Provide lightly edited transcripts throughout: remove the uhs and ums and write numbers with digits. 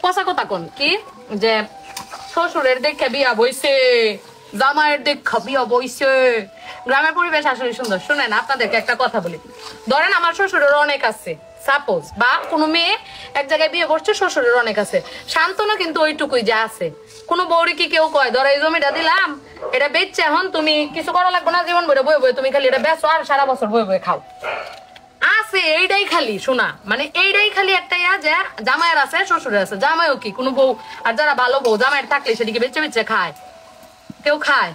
পচা কথা কোন কি যে শ্বশুরের দেখে বিয়া বইছে, জামাইয়ের দেখা বিয়া বইছে। গ্রামের পরিবেশ আসলে সুন্দর। শুনেন আপনাদেরকে একটা কথা বলি, ধরেন আমার শ্বশুরের অনেক আছে, সাপোজ, বা কোনো মেয়ে এক জায়গায় বিয়ে বসছে, শ্বশুরের অনেক আছে, শান্তনু কিন্তু ওইটুকুই যা আছে। কোনো বউরি কি কেউ কয় ধরো এই জমিটা দিলাম, এটা বেচছে, এখন তুমি কিছু করা লাগবে না, জীবন বইটা বয়ে বয়ে তুমি খালি এটা বেচো আর সারা বছর বয়ে বয়ে খাও। আছে এইটাই খালি শোনা, মানে এইটাই খালি একটা ইয়া যে জামাইয়ের আছে শ্বশুরের আছে। জামাইও কি কোনো বউ, আর যারা ভালো বউ জামাইয়ের থাকলে সেদিকে বেচে বেচে খায়? কেউ খায়?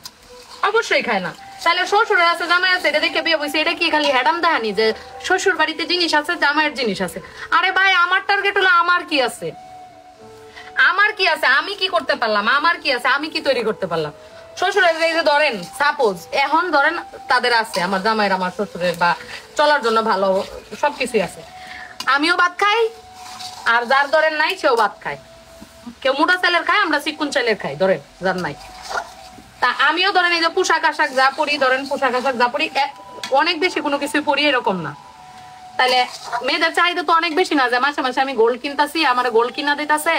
অবশ্যই খায় না। তাহলে শ্বশুরের আছে জামাই আছে, এটা দেখে বিয়ে বসে, এটা কি খালি হ্যাডাম দেখানি যে শ্বশুর বাড়িতে জিনিস আছে জামাইয়ের জিনিস আছে? আরে ভাই আমার টার্গেট হলো আমার কি আছে, আমার কি আছে, আমি কি করতে পারলাম, আমার কি আছে, আমি কি তৈরি করতে পারলাম। শ্বশুরের এই যে ধরেন সাপোজ এখন ধরেন তাদের আছে, আমার জামাইয়ের আমার শ্বশুরের বা চলার জন্য ভালো সবকিছুই আছে, আমিও ভাত খাই, আর যার ধরেন নাই সেও ভাত খায়। কেউ মোটা চালের খায়, আমরা চিকুন চালের খাই ধরেন যার নাই। তা আমিও ধরেন এই যে পোশাক আশাক যা পরি, ধরেন পোশাক আশাক যা পরি অনেক বেশি কোনো কিছু পরি এরকম না। তাহলে মেয়েদের চাহিদা তো অনেক বেশি না যে মাসে মাসে আমি গোল্ড কিনতাছি, আমার গোল্ড কিনা দিতেছে,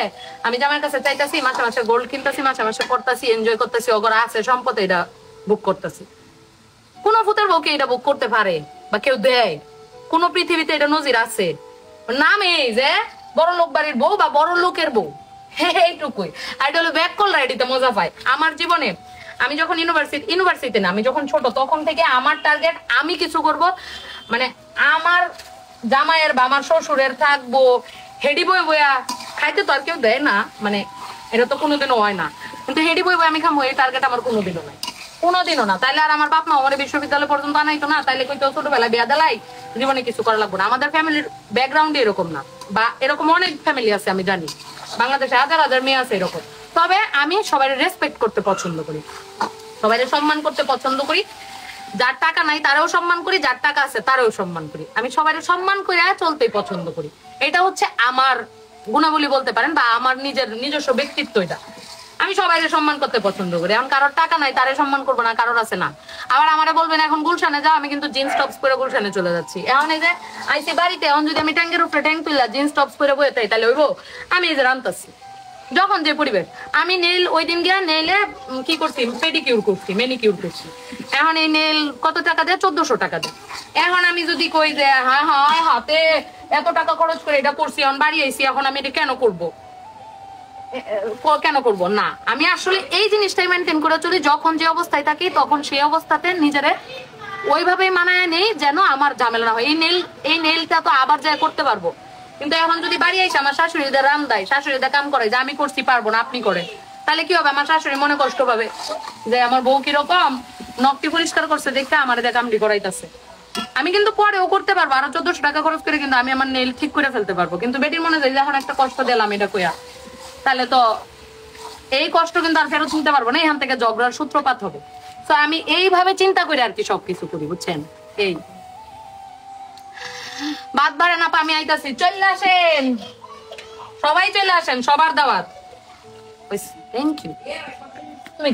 আমি জামাইয়ের কাছে চাইতাছি, মাসে মাসে গোল্ড কিনতাছি, মাসে মাসে করতেছি, এনজয় করতেছি, ওগরা আছে সম্পদ এটা বুক করতেছি। কোন ভূতের বউকে এটা বুক করতে পারে বা কেউ দেয়? কোন পৃথিবীতে এটা নজির আছে? নাম এই যে বড় লোক বাড়ির বউ বা বড় লোকের বউ, এইটুকুই। আর এটা হলো ব্যাক কল রাইডিতে মজা পায়। আমার জীবনে আমি যখন ইউনিভার্সিটি না, আমি যখন ছোট তখন থেকে আমার টার্গেট আমি কিছু করব, মানে আমার জামাইয়ের বা আমার শ্বশুরের থাকবো হেডি বই বইয়া খাইতে তো আর কেউ দেয় না, মানে এটা তো কোনোদিনও হয় না, কিন্তু হেডি বই বই আমি খাবো এই টার্গেট আমার কোনোদিনও নাই, কোনোদিনও না। তাইলে আর আমার বাপ মা আমার বিশ্ববিদ্যালয় পর্যন্ত আনাইতো না, তাইলে কইতো ছোটবেলায় বিয়া দেলাই জীবনে কিছু করা লাগবে না। আমাদের ফ্যামিলির ব্যাকগ্রাউন্ডে এরকম না, বা এরকম অনেক ফ্যামিলি আছে আমি জানি, বাংলাদেশে হাজার হাজার মেয়ে আছে এরকম। তবে আমি সবাই রেসপেক্ট করতে পছন্দ করি, সবাই সম্মান করতে পছন্দ করি। যার টাকা নাই তারাও সম্মান করি, যার টাকা আছে তারাও সম্মান করি। আমি সবাই সম্মান করে চলতেই পছন্দ করি। এটা হচ্ছে আমার গুণাবলী বলতে পারেন, বা আমার নিজস্ব ব্যক্তিত্ব। এটা আমি সবাই সম্মান করতে পছন্দ করি। এখন কারোর টাকা নাই তারে সম্মান করবো না, কারোর আছে না। আবার আমারে বলবেন এখন গুলশানে যাও, আমি কিন্তু জিন্স টপস পরে গুলশানে চলে যাচ্ছি। এখন এই যে আইসি বাড়িতে, এখন যদি আমি ট্যাঙ্কের উপরে ট্যাঙ্ক তুললা জিন্স টপস পরে বয়ে তাই, তাহলে হইব? আমি এই যে রান্তাছি যখন যে পরিবেশ, আমি নেইল ওই দিন গিয়া নেইলে কি করছি, পেডিকিউর করছি, ম্যানিকিউর করছি। এখন এই নেইল কত টাকা দেয়? 1400 টাকা দেয়। এখন আমি যদি কই যে হ্যাঁ হ্যাঁ হাতে এত টাকা খরচ করে এটা করছি, এখন বাড়ি আইছি, এখন আমি এটা কেন করবো, কেন করব না? আমি আসলে এই জিনিসটাই মেনটেন করে চলি, যখন যে অবস্থায় থাকি তখন সেই অবস্থাতে নিজেরে ওইভাবেই মানায় নেই যেন আমার ঝামেলা না হয়। এই নেইলটা তো আবার যায় করতে পারবো, কিন্তু এখন যদি বাড়ি আইসে আমার শাশুড়িদের রাম দেয়, শাশুড়িদের কাম করে যে আমি করছি পারবো না আপনি করেন, তাহলে কি হবে? আমার শাশুড়ি মনে কষ্ট পাবে যে আমার বউ কিরকম নখটি পরিষ্কার করছে দেখে আমার দেখা কামটি করাইতেছে। আমি কিন্তু পরেও করতে পারবো, আরো 1400 টাকা খরচ করে কিন্তু আমি আমার নেইল ঠিক করে ফেলতে পারবো। কিন্তু বেটির মনে যায় এখন একটা কষ্ট দিলাম এটা কইয়া, তাহলে তো এই কষ্ট কিন্তু আর ফেরত নিতে পারবো না, এখান থেকে ঝগড়ার সূত্রপাত হবে। তো আমি এইভাবে চিন্তা করে আর কি সবকিছু করি, বুঝছেন? এই বাদ বাড়ে না, আমি আইতাছি, চলে আসেন সবাই, চলে আসেন, সবার দাওয়াত। Thank you. তুমি